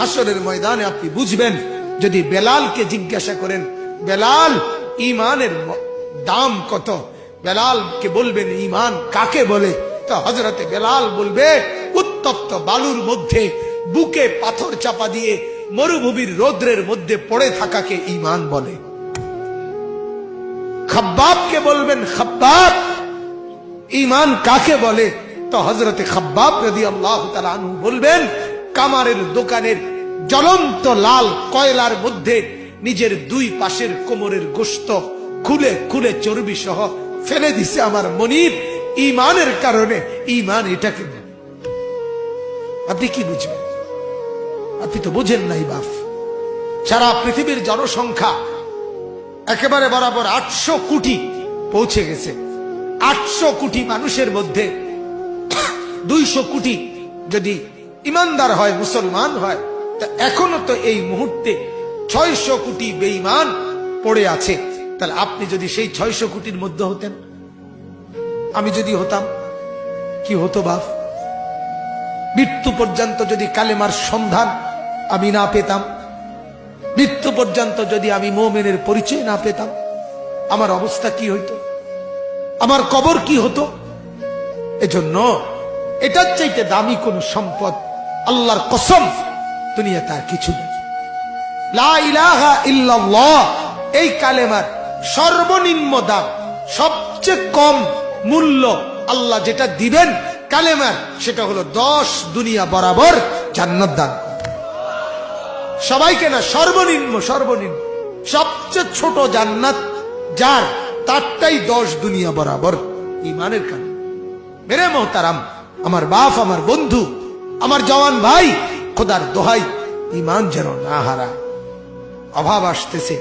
হাসরের ময়দানে আপনি বুঝবেন। যদি বেলালকে জিজ্ঞাসা করেন, বেলাল ঈমানের দাম কত, বেলালকে বলবেন ঈমান কাকে বলে, তো হযরতে বেলাল বলবে উত্তপ্ত বালুর মধ্যে বুকে পাথর চাপা দিয়ে মরুভূমির রৌদ্রের মধ্যে পড়ে থাকাকে ঈমান বলে। খাব্বাবকে বলবেন, খাব্বাব ঈমান কাকে বলে, তো হযরতে খাব্বাব রাদিয়াল্লাহু তাআলা আনহু বলবেন কামারের দোকানের জ্বলন্ত লাল কয়লার মধ্যে নিজের দুই পাশের কোমরের গোশত খুলে খুলে চর্বি সহ ফেলে দিছে আমার মনিব ঈমানের কারণে। ঈমান এটাকে আপনি কি বুঝবেন? আপনি তো বুঝেন নাই বাপ। সারা পৃথিবীর জনসংখ্যা একেবারে বরাবর 800 কোটি পৌঁছে গেছে। 800 কোটি মানুষের মধ্যে 200 কোটি যদি ইমানদার হয়, মুসলমান হয়, তা এখনো তো এই মুহূর্তে 600 কোটি বেঈমান পড়ে আছে। তাহলে আপনি যদি সেই 600 কোটির মধ্যে হতেন, আমি যদি হতাম, কি হতো বাপ? মৃত্যু পর্যন্ত যদি কালেমার সন্ধান আমি না পেতাম, মৃত্যু পর্যন্ত যদি আমি মুমিনের পরিচয় না পেতাম, আমার অবস্থা কি হইতো? আমার কবর কি হতো? এজন্য এটার চাইতে দামি কোন সম্পদ আল্লাহর কসম দুনিয়াতে আর কিছু নেই। লা ইলাহা ইল্লাল্লাহ এই কালেমার সর্বনিম্ন দাম, সবচেয়ে কম মূল্য আল্লাহ যেটা দিবেন কালেমার, সেটা হলো 10 দুনিয়া বরাবর জান্নাত দান। সবাইকে না, সর্বনিম্ন সর্বনিম্ন সবচেয়ে ছোট জান্নাত যার, তারটাই 10 দুনিয়া বরাবর ঈমানের কারণে। মেরে মোহতারাম, আমার বাপ, আমার বন্ধু, আমার জওয়ান ভাই, খোদার দোহাই ঈমান যেন না হারায়। অভাব আসতেছে,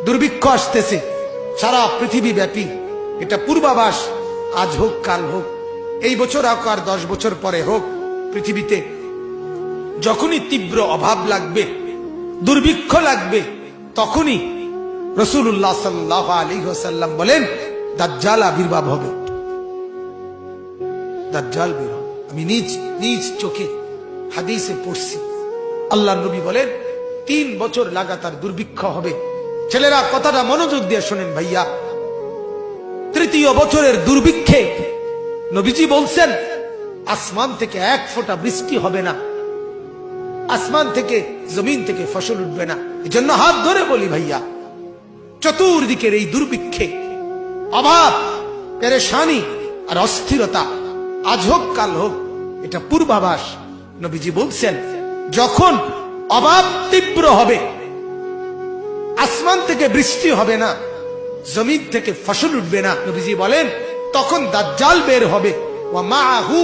দুর্ভিক্ষ আসতেছে সারা পৃথিবী ব্যাপী। এটা পূর্বাভাস, আজ হোক কাল হোক, এই বছর হোক আর 10 বছর পরে হোক, পৃথিবীতে যখনই তীব্র অভাব লাগবে, দুর্ভিক্ষ লাগবে, তখনই রাসূলুল্লাহ সাল্লাল্লাহু আলাইহি ওয়াসাল্লাম বলেন দাজ্জাল আবির্ভাব হবে। দাজ্জাল বের হবে। আমি নিজ চোখে হাদিসে পড়ছি, আল্লাহর নবী বলেন 3 বছর লাগাতার দুর্ভিক্ষ হবে। ছেলেরা কথাটা মনোযোগ দিয়ে শোনেন ভাইয়া। 3য় বছরের দুর্ভিক্ষে নবীজি বলছেন আসমান থেকে 1 ফোঁটা বৃষ্টি হবে না, আসমান থেকে জমিন থেকে ফসল উঠবে না। এজন্য হাত ধরে বলি ভাইয়া, চতুর্দিকের এই দুর্ভিক্ষে, অভাব, পেরেশানি আর অস্থিরতা, আজ হোক কাল হোক, এটা পূর্বাভাস। নবীজি বলছেন যখন অভাব তীব্র হবে, আসমান থেকে বৃষ্টি হবে না, জমিন থেকে ফসল উঠবে না, নবীজি বলেন তখন দাজ্জাল বের হবে। ওয়া মাআহু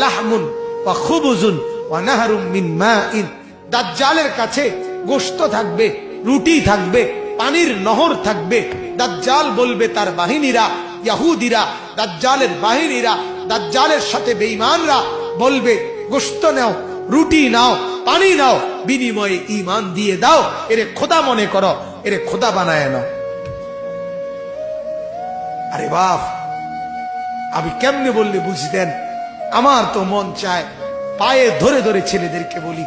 লাহমুন ওয়া খুবুজুন ওয়া নাহরুম মিন মাইন। দাজ্জালের কাছে গোশত থাকবে, রুটি থাকবে, পানির নহর থাকবে। দাজ্জাল বলবে তার বাহিনীরা, ইহুদিরা, দাজ্জালের বাহিনীরা, দাজ্জালের সাথে বেঈমানরা বলবে গোশত নাও, রুটি নাও, পানি নাও, বিনিময়ে ঈমান দিয়ে দাও, এরে খোদা মনে করো, এরে খোদা বানায় নাও। আরে বাপ, আমি কেমনে বললে বুঝতেন? আমার তো মন চায় পায়ে ধরে ধরে ছেলেদেরকে বলি,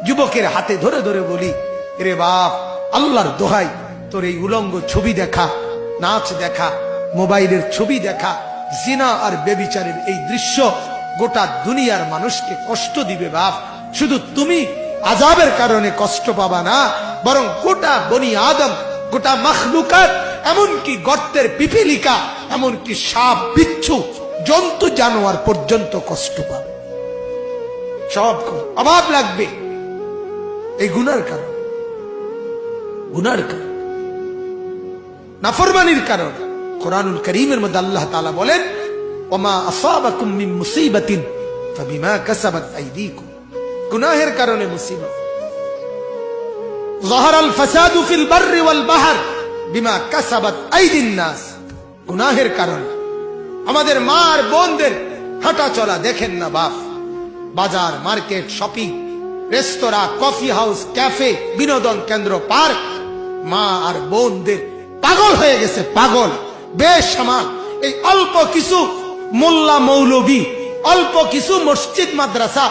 যুবকের হাতে ধরে ধরে বলি, এরে বাপ, আল্লাহর দোহাই তোর এই উলঙ্গ ছবি দেখা, নাচ দেখা, মোবাইলের ছবি দেখা, জিনা আর বেবিচারের এই দৃশ্য গোটা দুনিয়ার মানুষকে কষ্ট দিবে বাপ। শুধু তুমি আযাবের কারণে কষ্ট পাবা না, বরং গোটা বনি আদম, গোটা মাখলুকাত, এমনকি গর্তের পিপিলিকা, এমনকি সাপ, বিচ্ছু, জন্তু জানোয়ার পর্যন্ত কষ্ট পাবে। সব অভাব লাগবে এই গুনার কারণ, গুনার কারণ, নাফরমানির কারণ। কোরআনুল কারীমের মধ্যে আল্লাহ তাআলা বলেন ওমা আসাবাকুম মিন মুসিবাতিন ফাবিমা কাসাবাত আইদিকুম। গুনাহের কারণে মুসিবত। যাহারাল ফাসাদু ফিল বাররি ওয়াল বাহর বিমা কাসাবাত আইদিন নাস। গুনাহের কারণে আমাদের মা আর বোনদের হাঁটা চলা দেখেন না বাপ, বাজার, মার্কেট, শপিং, রেস্তোরাঁ, কফি হাউস, ক্যাফে, বিনোদন কেন্দ্র, পার্ক, মা আর বোনদের পাগল হয়ে গেছে, পাগল, বেসামাল। এই অল্প কিছু মোল্লা মৌলবী, অল্প কিছু মসজিদ মাদ্রাসা,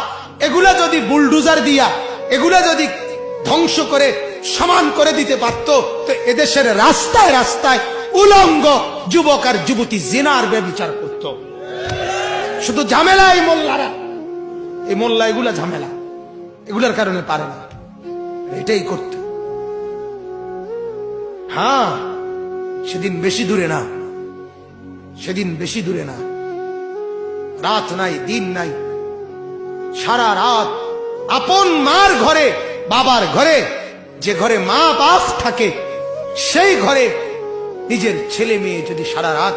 এগুলা যদি বুলডোজার দিয়া এগুলা যদি ধ্বংস করে সমান করে দিতে পারত, তো এদেশের রাস্তায় রাস্তায় উলঙ্গ যুবক আর যুবতী জিনার ব্যভিচার করত। শুধু ঝামেলা এই মোল্লারা, এই মোল্লা এগুলা ঝামেলা, এগুলার কারণে পারে না, এটাই করতে। হ্যাঁ, সেদিন বেশি দূরে না, সেদিন বেশি দূরে না, রাত নাই দিন নাই, সারা রাত আপন মার ঘরে, বাবার ঘরে, যে ঘরে মা বাপ থাকে, সেই ঘরে নিজের ছেলে মেয়ে যদি সারা রাত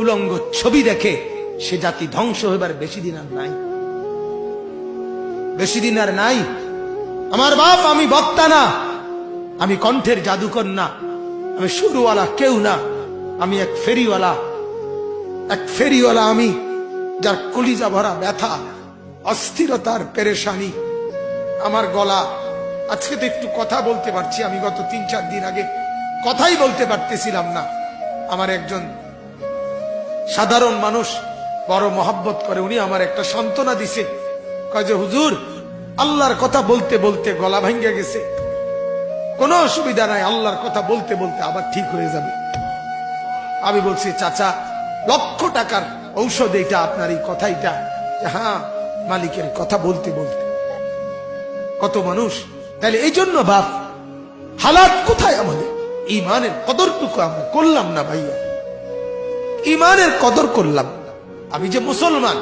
উলঙ্গ ছবি দেখে, সে জাতি ধ্বংস হইবার বেশি দিন আর নাই, বেশি দিন আর নাই। আমার বাপ, আমি বক্তা না, আমি কণ্ঠের জাদুকর না, আমি সুরওয়ালা কেউ না, আমি এক ফেরিওয়ালা, এক ফেরিওয়ালা আমি, যার কলিজা ভরা ব্যথা, অস্থিরতার পেরেশানি। আমার গলা আজকে তো একটু কথা বলতে পারছি, আমি গত 3-4 দিন আগে কথাই বলতে পারতেছিলাম না। আমার একজন সাধারণ মানুষ বড় মহব্বত করে, উনি আমার একটা সান্ত্বনা দিছে, কয় যে হুজুর, আল্লাহর কথা বলতে বলতে গলা ভাঙ্গে গেছে, কোনো অসুবিধা নাই, আল্লাহর কথা বলতে বলতে আবার ঠিক হয়ে যাবে। আমি বলছি, চাচা, লক্ষ টাকার ঔষধ এটা, আপনার এই কথাইটা। হ্যাঁ, মালিকের কথা বলতে বলতে। কত মানুষ, তাহলে এই জন্য বাপ, হালাত কোথায় আমাদের? ইমানের কদরটুকু আমরা করলাম না ভাইয়া, ইমানের কদর করলাম। আমি যে মুসলমান,